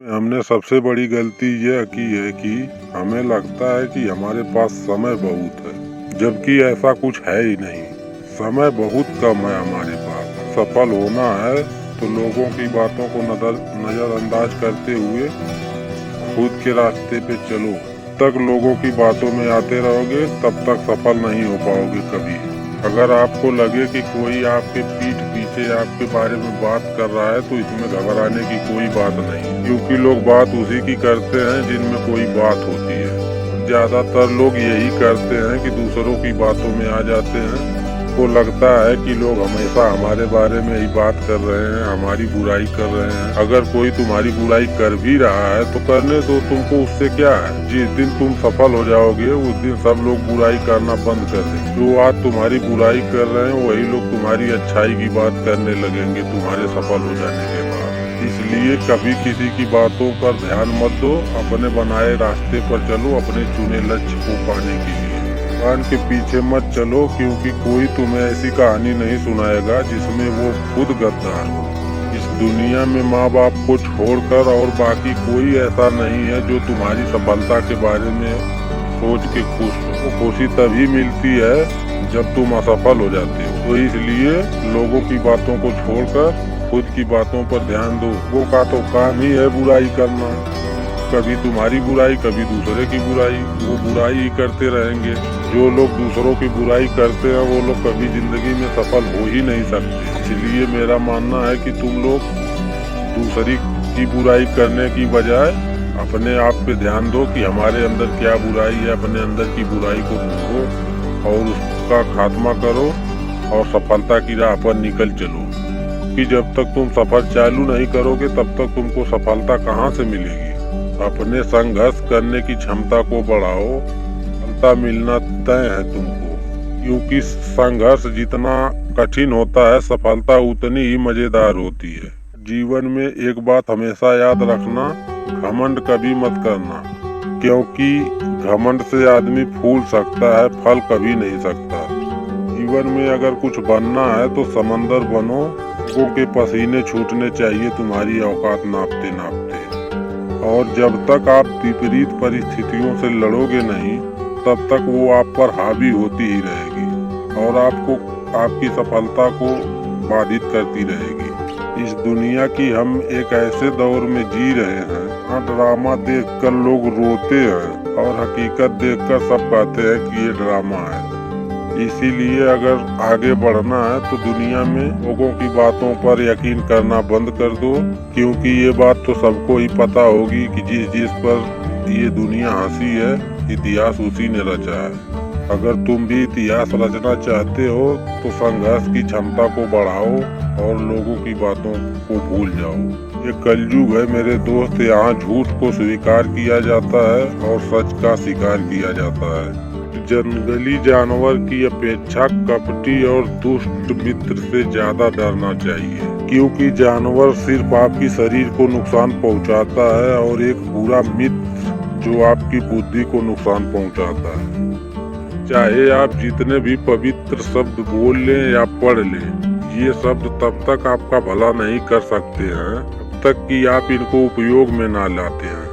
हमने सबसे बड़ी गलती यह की है कि हमें लगता है कि हमारे पास समय बहुत है, जबकि ऐसा कुछ है ही नहीं। समय बहुत कम है हमारे पास। सफल होना है तो लोगों की बातों को नजरअंदाज करते हुए खुद के रास्ते पे चलो। तक लोगों की बातों में आते रहोगे तब तक सफल नहीं हो पाओगे कभी। अगर आपको लगे कि कोई आपके पीठ पीछे आपके बारे में बात कर रहा है तो इसमें घबराने की कोई बात नहीं, क्योंकि लोग बात उसी की करते हैं जिनमें कोई बात होती है। ज्यादातर लोग यही करते हैं कि दूसरों की बातों में आ जाते हैं। को लगता है कि लोग हमेशा हमारे बारे में ही बात कर रहे हैं, हमारी बुराई कर रहे हैं। अगर कोई तुम्हारी बुराई कर भी रहा है तो करने दो, तुमको उससे क्या है। जिस दिन तुम सफल हो जाओगे उस दिन सब लोग बुराई करना बंद कर देंगे। जो आज तुम्हारी बुराई कर रहे हैं वही लोग तुम्हारी अच्छाई की बात करने लगेंगे तुम्हारे सफल हो जाने के बाद। इसलिए कभी किसी की बातों पर ध्यान मत दो, अपने बनाए रास्ते पर चलो, अपने चुने लक्ष्य को पाने के लिए। भगवान के पीछे मत चलो, क्योंकि कोई तुम्हें ऐसी कहानी नहीं सुनाएगा जिसमें वो खुद गद्दार हो। इस दुनिया में माँ बाप को छोड़कर और बाकी कोई ऐसा नहीं है जो तुम्हारी सफलता के बारे में सोच के खुश हो। खुशी तभी मिलती है जब तुम असफल हो जाते हो। तो इसलिए लोगों की बातों को छोड़कर खुद की बातों पर ध्यान दो। वो का तो काम ही है बुराई करना, कभी तुम्हारी बुराई कभी दूसरे की बुराई। वो बुराई ही करते रहेंगे। जो लोग दूसरों की बुराई करते हैं वो लोग कभी जिंदगी में सफल हो ही नहीं सकते। इसलिए मेरा मानना है कि तुम लोग दूसरी की बुराई करने की बजाय अपने आप पे ध्यान दो कि हमारे अंदर क्या बुराई है। अपने अंदर की बुराई को ढूंढो और उसका खात्मा करो और सफलता की राह पर निकल चलो। कि जब तक तुम सफर चालू नहीं करोगे तब तक तुमको सफलता कहाँ से मिलेगी। अपने संघर्ष करने की क्षमता को बढ़ाओ, सफलता मिलना तय है तुमको। क्योंकि संघर्ष जितना कठिन होता है सफलता उतनी ही मजेदार होती है। जीवन में एक बात हमेशा याद रखना, घमंड कभी मत करना, क्योंकि घमंड से आदमी फूल सकता है, फल कभी नहीं सकता। जीवन में अगर कुछ बनना है तो समंदर बनो। लोगों के पसीने छूटने चाहिए तुम्हारी औकात नापते नापते। और जब तक आप विपरीत परिस्थितियों से लड़ोगे नहीं तब तक वो आप पर हावी होती ही रहेगी और आपको आपकी सफलता को बाधित करती रहेगी। इस दुनिया की हम एक ऐसे दौर में जी रहे हैं जहाँ ड्रामा देखकर लोग रोते हैं और हकीकत देखकर सब कहते हैं कि ये ड्रामा है। इसीलिए अगर आगे बढ़ना है तो दुनिया में लोगों की बातों पर यकीन करना बंद कर दो, क्योंकि ये बात तो सबको ही पता होगी कि जिस पर ये दुनिया हंसी है इतिहास उसी ने रचा है। अगर तुम भी इतिहास रचना चाहते हो तो संघर्ष की क्षमता को बढ़ाओ और लोगों की बातों को भूल जाओ। ये कलयुग है मेरे दोस्त, यहाँ झूठ को स्वीकार किया जाता है और सच का शिकार किया जाता है। जंगली जानवर की अपेक्षा कपटी और दुष्ट मित्र से ज्यादा डरना चाहिए, क्योंकि जानवर सिर्फ आपकी शरीर को नुकसान पहुंचाता है और एक बुरा मित्र जो आपकी बुद्धि को नुकसान पहुंचाता है। चाहे आप जितने भी पवित्र शब्द बोल लें या पढ़ लें, ये शब्द तब तक आपका भला नहीं कर सकते हैं जब तक कि आप इनको उपयोग में ना लाते हैं।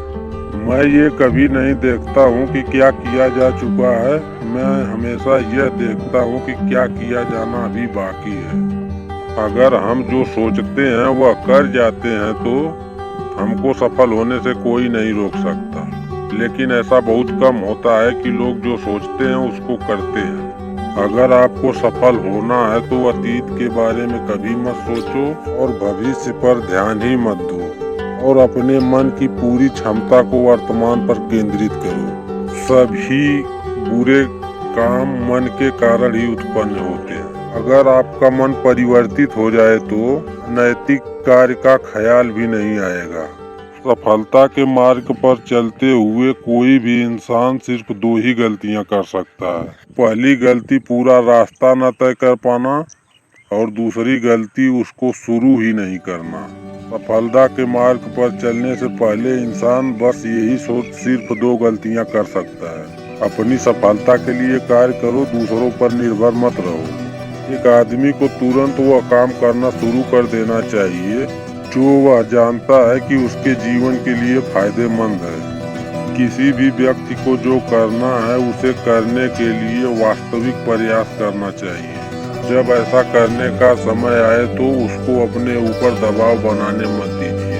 मैं ये कभी नहीं देखता हूँ कि क्या किया जा चुका है, मैं हमेशा यह देखता हूँ कि क्या किया जाना अभी बाकी है। अगर हम जो सोचते हैं वह कर जाते हैं तो हमको सफल होने से कोई नहीं रोक सकता, लेकिन ऐसा बहुत कम होता है कि लोग जो सोचते हैं उसको करते हैं। अगर आपको सफल होना है तो अतीत के बारे में कभी मत सोचो और भविष्य पर ध्यान ही मत दो और अपने मन की पूरी क्षमता को वर्तमान पर केंद्रित करो। सभी बुरे काम मन के कारण ही उत्पन्न होते हैं। अगर आपका मन परिवर्तित हो जाए तो नैतिक कार्य का ख्याल भी नहीं आएगा। सफलता के मार्ग पर चलते हुए कोई भी इंसान सिर्फ दो ही गलतियां कर सकता है। पहली गलती पूरा रास्ता न तय कर पाना और दूसरी गलती उसको शुरू ही नहीं करना। सफलता के मार्ग पर चलने से पहले इंसान बस यही सोच सिर्फ दो गलतियां कर सकता है। अपनी सफलता के लिए कार्य करो, दूसरों पर निर्भर मत रहो। एक आदमी को तुरंत वह काम करना शुरू कर देना चाहिए जो वह जानता है कि उसके जीवन के लिए फायदेमंद है। किसी भी व्यक्ति को जो करना है उसे करने के लिए वास्तविक प्रयास करना चाहिए। जब ऐसा करने का समय आए तो उसको अपने ऊपर दबाव बनाने मत दीजिए।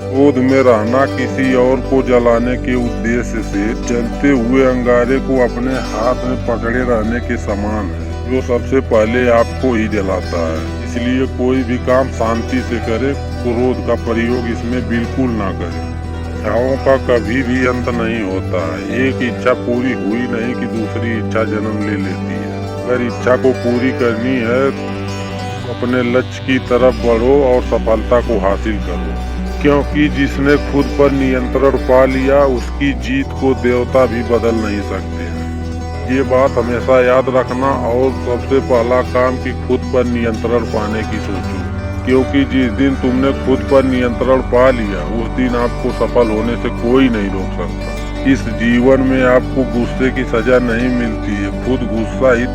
क्रोध में रहना किसी और को जलाने के उद्देश्य से जलते हुए अंगारे को अपने हाथ में पकड़े रहने के समान है, जो सबसे पहले आपको ही जलाता है। इसलिए कोई भी काम शांति से करे, क्रोध का प्रयोग इसमें बिल्कुल ना करे। इच्छाओं का कभी भी अंत नहीं होता है। एक इच्छा पूरी हुई नहीं कि दूसरी इच्छा जन्म ले लेती है। अगर इच्छा को पूरी करनी है तो अपने लक्ष्य की तरफ बढ़ो और सफलता को हासिल करो, क्योंकि जिसने खुद पर नियंत्रण पा लिया उसकी जीत को देवता भी बदल नहीं सकते हैं। ये बात हमेशा याद रखना और सबसे पहला काम कि खुद पर नियंत्रण पाने की सोचो, क्योंकि जिस दिन तुमने खुद पर नियंत्रण पा लिया उस दिन आपको सफल होने से कोई नहीं रोक सकता। इस जीवन में आपको गुस्से की सजा नहीं मिलती है, खुद गुस्सा ही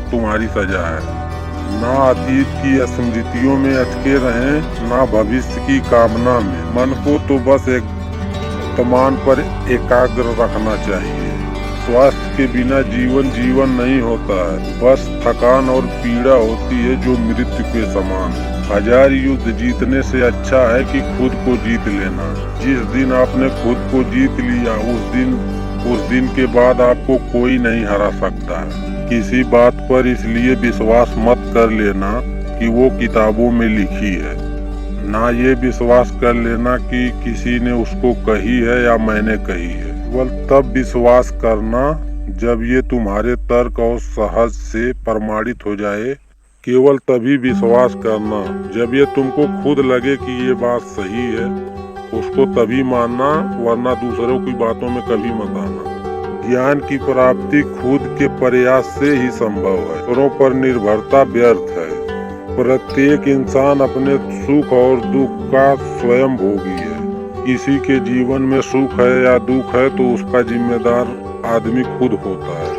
तुम्हारी सजा है। ना अतीत की स्मृतियों में अटके रहें, ना भविष्य की कामना में। मन को तो बस एक वर्तमान पर एकाग्र रखना चाहिए। स्वास्थ्य के बिना जीवन नहीं होता है, बस थकान और पीड़ा होती है जो मृत्यु के समान है। 1000 युद्ध जीतने से अच्छा है कि खुद को जीत लेना। जिस दिन आपने खुद को जीत लिया उस दिन के बाद आपको कोई नहीं हरा सकता है। किसी बात पर इसलिए विश्वास मत कर लेना कि वो किताबों में लिखी है, ना ये विश्वास कर लेना कि किसी ने उसको कही है या मैंने कही है। केवल तब विश्वास करना जब ये तुम्हारे तर्क और सहज से प्रमाणित हो जाए। केवल तभी विश्वास करना जब ये तुमको खुद लगे कि ये बात सही है, उसको तभी मानना, वरना दूसरों की बातों में कभी मत आना। ज्ञान की प्राप्ति खुद के प्रयास से ही संभव है, दूसरों पर निर्भरता व्यर्थ है। प्रत्येक इंसान अपने सुख और दुख का स्वयं भोगी है। किसी के जीवन में सुख है या दुख है तो उसका जिम्मेदार आदमी खुद होता है।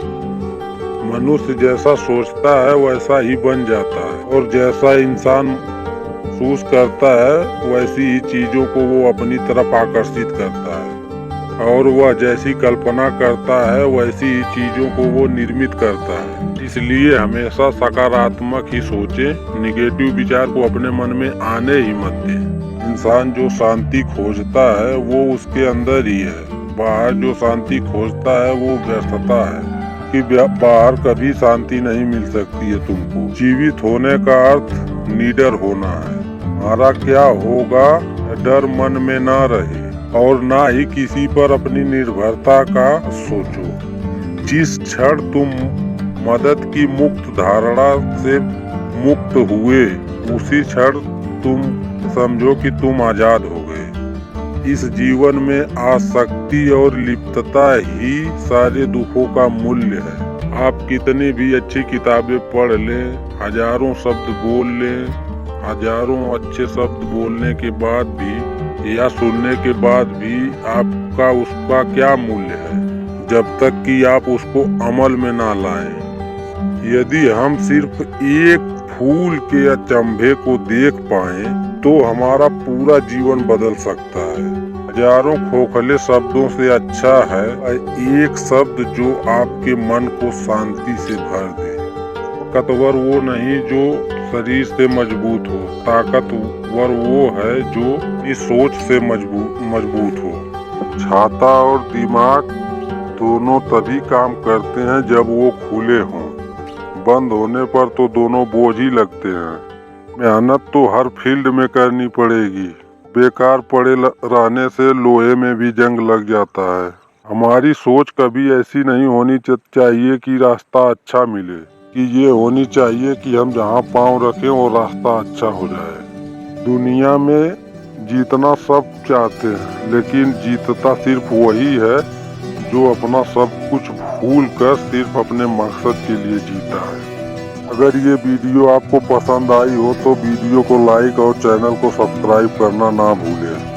मनुष्य जैसा सोचता है वैसा ही बन जाता है, और जैसा इंसान महसूस करता है वैसी ही चीजों को वो अपनी तरफ आकर्षित करता है, और वह जैसी कल्पना करता है वैसी ही चीजों को वो निर्मित करता है। इसलिए हमेशा सकारात्मक ही सोचे, निगेटिव विचार को अपने मन में आने ही मत दे। इंसान जो शांति खोजता है वो उसके अंदर ही है, बाहर जो शांति खोजता है वो व्यर्थता है। कि बाहर कभी शांति नहीं मिल सकती है तुमको। जीवित होने का अर्थ निडर होना है। हमारा क्या होगा डर मन में ना रहे, और ना ही किसी पर अपनी निर्भरता का सोचो। जिस क्षण तुम मदद की मुक्त धारणा से मुक्त हुए उसी क्षण तुम समझो कि तुम आजाद हो गए। इस जीवन में आसक्ति और लिप्तता ही सारे दुखों का मूल्य है। आप कितनी भी अच्छी किताबें पढ़ लें, हजारों शब्द बोल लें, हजारों अच्छे शब्द बोलने के बाद भी या सुनने के बाद भी आपका उसका क्या मूल्य है, जब तक कि आप उसको अमल में ना लाएं। यदि हम सिर्फ एक फूल के अचंभे को देख पाएं तो हमारा पूरा जीवन बदल सकता है। हजारों खोखले शब्दों से अच्छा है एक शब्द जो आपके मन को शांति से भर दे। ताकतवर वो नहीं जो शरीर से मजबूत हो, ताकतवर वो है जो इस सोच से मजबूत हो। छाता और दिमाग दोनों तभी काम करते हैं जब वो खुले हों। बंद होने पर तो दोनों बोझ ही लगते हैं। मेहनत तो हर फील्ड में करनी पड़ेगी। बेकार पड़े रहने से लोहे में भी जंग लग जाता है। हमारी सोच कभी ऐसी नहीं होनी चाहिए कि रास्ता अच्छा मिले, कि ये होनी चाहिए कि हम जहाँ पाँव रखें वो रास्ता अच्छा हो जाए। दुनिया में जीतना सब चाहते हैं, लेकिन जीतता सिर्फ वही है जो अपना सब कुछ भूल कर सिर्फ अपने मकसद के लिए जीता है। अगर ये वीडियो आपको पसंद आई हो तो वीडियो को लाइक और चैनल को सब्सक्राइब करना ना भूलें।